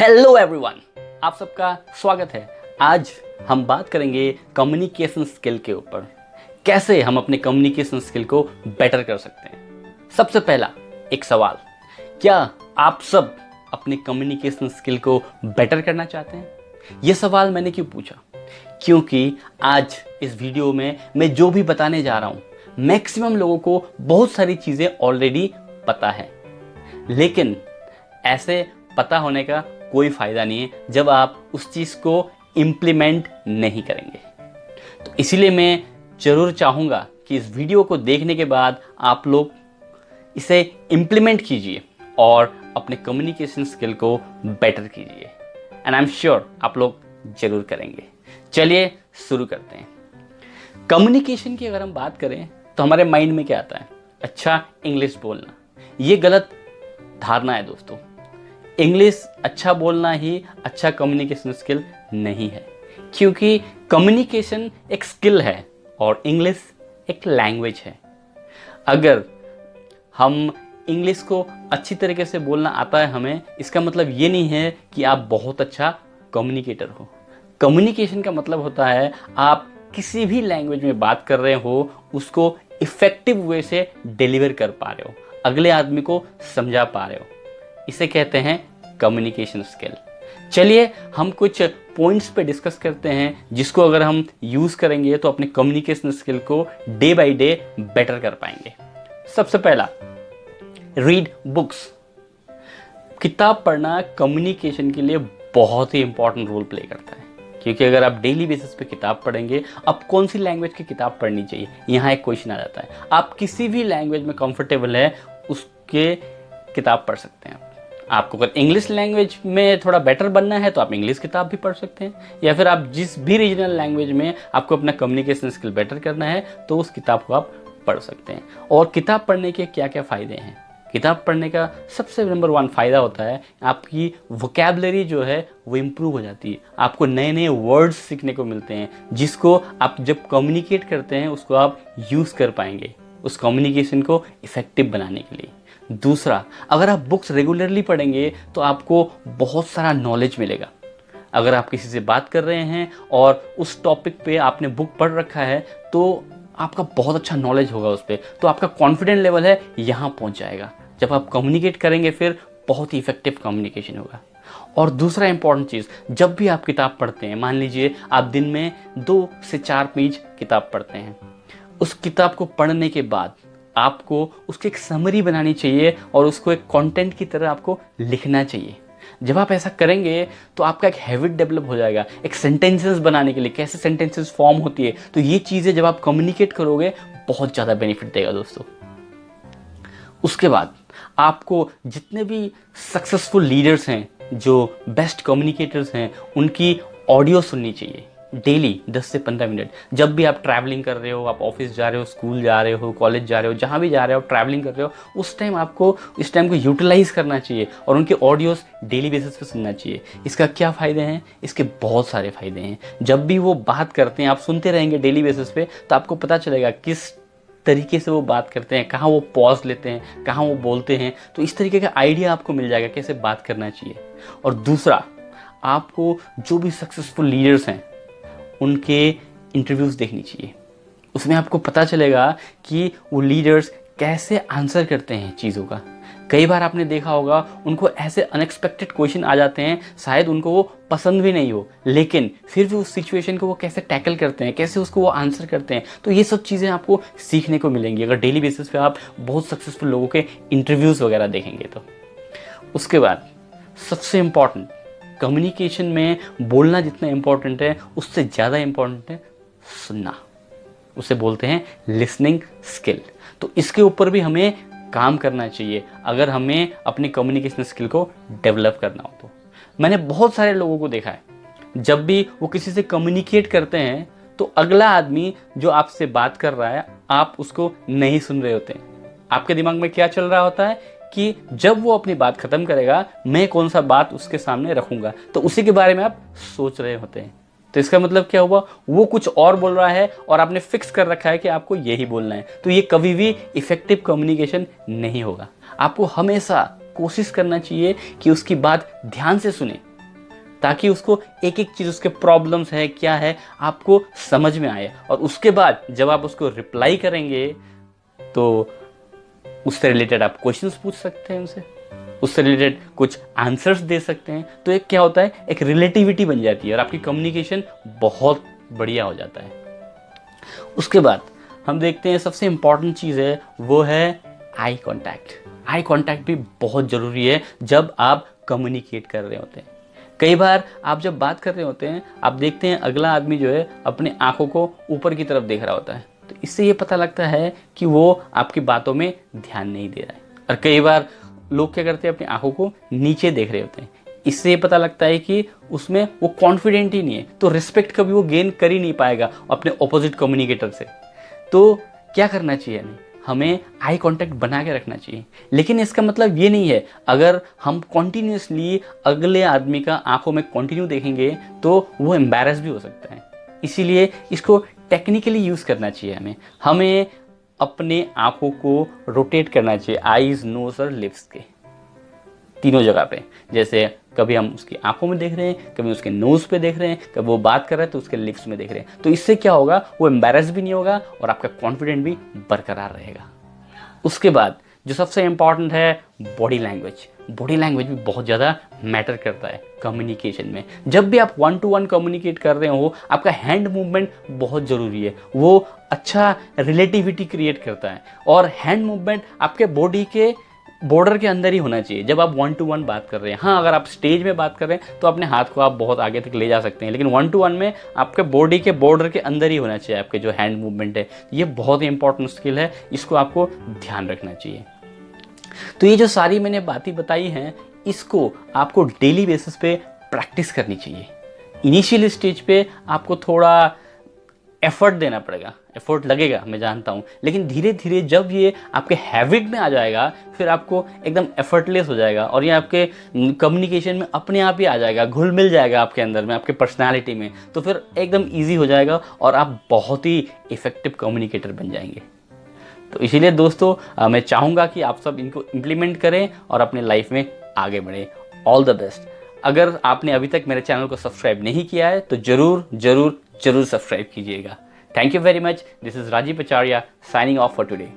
Hello everyone, आप सबका स्वागत है। आज हम बात करेंगे कम्युनिकेशन स्किल के ऊपर। कैसे हम अपने कम्युनिकेशन स्किल को बेटर कर सकते हैं। सबसे पहला एक सवाल, क्या आप सब अपने कम्युनिकेशन स्किल को बेटर करना चाहते हैं? यह सवाल मैंने क्यों पूछा? क्योंकि आज इस वीडियो में मैं जो भी बताने जा रहा हूं, मैक्सिमम लोगों को बहुत सारी चीजें ऑलरेडी पता है, लेकिन ऐसे पता होने का कोई फायदा नहीं है जब आप उस चीज को इम्प्लीमेंट नहीं करेंगे। तो इसीलिए मैं जरूर चाहूंगा कि इस वीडियो को देखने के बाद आप लोग इसे इम्प्लीमेंट कीजिए और अपने कम्युनिकेशन स्किल को बेटर कीजिए। एंड आई एम श्योर आप लोग जरूर करेंगे। चलिए शुरू करते हैं। कम्युनिकेशन की अगर हम बात करें तो हमारे माइंड में क्या आता है? अच्छा, इंग्लिश बोलना। ये गलत धारणा है दोस्तों। इंग्लिश अच्छा बोलना ही अच्छा कम्युनिकेशन स्किल नहीं है, क्योंकि कम्युनिकेशन एक स्किल है और इंग्लिश एक लैंग्वेज है। अगर हम इंग्लिश को अच्छी तरीके से बोलना आता है हमें, इसका मतलब ये नहीं है कि आप बहुत अच्छा कम्युनिकेटर हो। कम्युनिकेशन का मतलब होता है आप किसी भी लैंग्वेज में बात कर रहे हो, उसको इफेक्टिव वे से डिलीवर कर पा रहे हो, अगले आदमी को समझा पा रहे हो। इसे कहते हैं कम्युनिकेशन स्किल। चलिए हम कुछ पॉइंट्स पे डिस्कस करते हैं जिसको अगर हम यूज करेंगे तो अपने कम्युनिकेशन स्किल को डे बाय डे बेटर कर पाएंगे। सबसे पहला, रीड बुक्स। किताब पढ़ना कम्युनिकेशन के लिए बहुत ही इंपॉर्टेंट रोल प्ले करता है, क्योंकि अगर आप डेली बेसिस पे किताब पढ़ेंगे, अब कौन सी लैंग्वेज की किताब पढ़नी चाहिए, यहाँ एक क्वेश्चन आ जाता है। आप किसी भी लैंग्वेज में कंफर्टेबल है उसके किताब पढ़ सकते हैं। आपको अगर इंग्लिश लैंग्वेज में थोड़ा बेटर बनना है तो आप इंग्लिश किताब भी पढ़ सकते हैं, या फिर आप जिस भी रीजनल लैंग्वेज में आपको अपना कम्युनिकेशन स्किल बेटर करना है तो उस किताब को आप पढ़ सकते हैं। और किताब पढ़ने के क्या क्या फ़ायदे हैं? किताब पढ़ने का सबसे नंबर 1 फ़ायदा होता है आपकी वोकैबुलरी जो है वो इम्प्रूव हो जाती है। आपको नए नए वर्ड्स सीखने को मिलते हैं, जिसको आप जब कम्युनिकेट करते हैं उसको आप यूज़ कर पाएंगे उस कम्युनिकेशन को इफ़ेक्टिव बनाने के लिए। दूसरा, अगर आप बुक्स रेगुलरली पढ़ेंगे तो आपको बहुत सारा नॉलेज मिलेगा। अगर आप किसी से बात कर रहे हैं और उस टॉपिक पे आपने बुक पढ़ रखा है तो आपका बहुत अच्छा नॉलेज होगा उस पर, तो आपका कॉन्फिडेंट लेवल है यहाँ पहुँच जाएगा। जब आप कम्युनिकेट करेंगे फिर बहुत ही इफेक्टिव कम्युनिकेशन होगा। और दूसरा इंपॉर्टेंट चीज़, जब भी आप किताब पढ़ते हैं, मान लीजिए आप दिन में 2 से 4 पेज किताब पढ़ते हैं, उस किताब को पढ़ने के बाद आपको उसकी एक समरी बनानी चाहिए और उसको एक कंटेंट की तरह आपको लिखना चाहिए। जब आप ऐसा करेंगे तो आपका एक हैबिट डेवलप हो जाएगा एक सेंटेंसेस बनाने के लिए, कैसे सेंटेंसेस फॉर्म होती है। तो ये चीज़ें जब आप कम्युनिकेट करोगे बहुत ज़्यादा बेनिफिट देगा दोस्तों। उसके बाद आपको जितने भी सक्सेसफुल लीडर्स हैं, जो बेस्ट कम्युनिकेटर्स हैं, उनकी ऑडियो सुननी चाहिए डेली 10 से 15 मिनट। जब भी आप ट्रैवलिंग कर रहे हो, आप ऑफिस जा रहे हो, स्कूल जा रहे हो, कॉलेज जा रहे हो, जहाँ भी जा रहे हो, ट्रैवलिंग कर रहे हो, उस टाइम आपको इस टाइम को यूटिलाइज करना चाहिए और उनके ऑडियोस डेली बेसिस पे सुनना चाहिए। इसका क्या फ़ायदे हैं? इसके बहुत सारे फ़ायदे हैं। जब भी वो बात करते हैं आप सुनते रहेंगे डेली बेसिस पे, तो आपको पता चलेगा किस तरीके से वो बात करते हैं, कहाँ वो पॉज लेते हैं, कहाँ वो बोलते हैं। तो इस तरीके का आइडिया आपको मिल जाएगा कैसे बात करना चाहिए। और दूसरा, आपको जो भी सक्सेसफुल लीडर्स हैं उनके इंटरव्यूज़ देखनी चाहिए। उसमें आपको पता चलेगा कि वो लीडर्स कैसे आंसर करते हैं चीज़ों का। कई बार आपने देखा होगा उनको ऐसे अनएक्सपेक्टेड क्वेश्चन आ जाते हैं, शायद उनको वो पसंद भी नहीं हो, लेकिन फिर भी उस सिचुएशन को वो कैसे टैकल करते हैं, कैसे उसको वो आंसर करते हैं। तो ये सब चीज़ें आपको सीखने को मिलेंगी अगर डेली बेसिस पे आप बहुत सक्सेसफुल लोगों के इंटरव्यूज़ वगैरह देखेंगे तो। उसके बाद सबसे इम्पॉर्टेंट, कम्युनिकेशन में बोलना जितना इम्पोर्टेंट है उससे ज़्यादा इम्पोर्टेंट है सुनना। उसे बोलते हैं लिसनिंग स्किल। तो इसके ऊपर भी हमें काम करना चाहिए अगर हमें अपनी कम्युनिकेशन स्किल को डेवलप करना हो। तो मैंने बहुत सारे लोगों को देखा है, जब भी वो किसी से कम्युनिकेट करते हैं तो अगला आदमी जो आपसे बात कर रहा है आप उसको नहीं सुन रहे होते हैं। आपके दिमाग में क्या चल रहा होता है कि जब वो अपनी बात खत्म करेगा मैं कौन सा बात उसके सामने रखूंगा, तो उसी के बारे में आप सोच रहे होते हैं। तो इसका मतलब क्या हुआ, वो कुछ और बोल रहा है और आपने फिक्स कर रखा है कि आपको यही बोलना है। तो ये कभी भी इफेक्टिव कम्युनिकेशन नहीं होगा। आपको हमेशा कोशिश करना चाहिए कि उसकी बात ध्यान से सुने, ताकि उसको एक एक चीज़, उसके प्रॉब्लम्स है क्या है, आपको समझ में आए। और उसके बाद जब आप उसको रिप्लाई करेंगे तो उससे रिलेटेड आप क्वेश्चंस पूछ सकते हैं उनसे, उससे रिलेटेड कुछ आंसर्स दे सकते हैं। तो एक क्या होता है, एक रिलेटिविटी बन जाती है और आपकी कम्युनिकेशन बहुत बढ़िया हो जाता है। उसके बाद हम देखते हैं सबसे इंपॉर्टेंट चीज़ है वो है आई कॉन्टैक्ट। आई कॉन्टैक्ट भी बहुत ज़रूरी है जब आप कम्युनिकेट कर रहे होते हैं। कई बार आप जब बात कर रहे होते हैं, आप देखते हैं अगला आदमी जो है अपने आंखों को ऊपर की तरफ देख रहा होता है, तो इससे ये पता लगता है कि वो आपकी बातों में ध्यान नहीं दे रहा है। और कई बार लोग क्या करते हैं, अपनी आंखों को नीचे देख रहे होते हैं, इससे ये पता लगता है कि उसमें वो कॉन्फिडेंट ही नहीं है, तो रिस्पेक्ट कभी वो गेन कर ही नहीं पाएगा अपने ऑपोजिट कम्युनिकेटर से। तो क्या करना चाहिए, नहीं हमें आई कांटेक्ट बना के रखना चाहिए। लेकिन इसका मतलब ये नहीं है अगर हम कॉन्टिन्यूसली अगले आदमी का आंखों में कंटिन्यू देखेंगे तो वो एम्बैरस भी हो सकता है। इसीलिए इसको टेक्निकली यूज़ करना चाहिए। हमें अपने आंखों को रोटेट करना चाहिए, आईज, नोज और लिप्स के तीनों जगह पे। जैसे कभी हम उसकी आंखों में देख रहे हैं, कभी उसके नोज पे देख रहे हैं, कभी वो बात कर रहा है तो उसके लिप्स में देख रहे हैं। तो इससे क्या होगा, वो एम्बैरस भी नहीं होगा और आपका कॉन्फिडेंट भी बरकरार रहेगा। उसके बाद जो सबसे इंपॉर्टेंट है, बॉडी लैंग्वेज। बॉडी लैंग्वेज भी बहुत ज़्यादा मैटर करता है कम्युनिकेशन में। जब भी आप 1 to 1 कम्युनिकेट कर रहे हो, आपका हैंड मूवमेंट बहुत ज़रूरी है। वो अच्छा रिलेटिविटी क्रिएट करता है और हैंड मूवमेंट आपके बॉडी के बॉर्डर के अंदर ही होना चाहिए जब आप 1 to 1 बात कर रहे हैं। हाँ, अगर आप स्टेज में बात कर रहे हैं तो अपने हाथ को आप बहुत आगे तक ले जा सकते हैं, लेकिन 1 to 1 में आपके बॉडी के बॉर्डर के अंदर ही होना चाहिए आपके जो हैंड मूवमेंट है। ये बहुत ही इंपॉर्टेंट स्किल है, इसको आपको ध्यान रखना चाहिए। तो ये जो सारी मैंने बातें बताई हैं, इसको आपको डेली बेसिस पे प्रैक्टिस करनी चाहिए। इनिशियल स्टेज पे आपको थोड़ा एफर्ट देना पड़ेगा, एफर्ट लगेगा, मैं जानता हूँ, लेकिन धीरे धीरे जब ये आपके हैबिट में आ जाएगा फिर आपको एकदम एफर्टलेस हो जाएगा और ये आपके कम्युनिकेशन में अपने आप ही आ जाएगा, घुल मिल जाएगा आपके अंदर में, आपके पर्सनालिटी में। तो फिर एकदम ईजी हो जाएगा और आप बहुत ही इफेक्टिव कम्युनिकेटर बन जाएंगे। तो इसीलिए दोस्तों मैं चाहूँगा कि आप सब इनको इम्प्लीमेंट करें और अपने लाइफ में आगे बढ़ें। All the best. अगर आपने अभी तक मेरे चैनल को सब्सक्राइब नहीं किया है तो जरूर जरूर जरूर सब्सक्राइब कीजिएगा। Thank you very much. This is Rajiv Acharya signing off for today.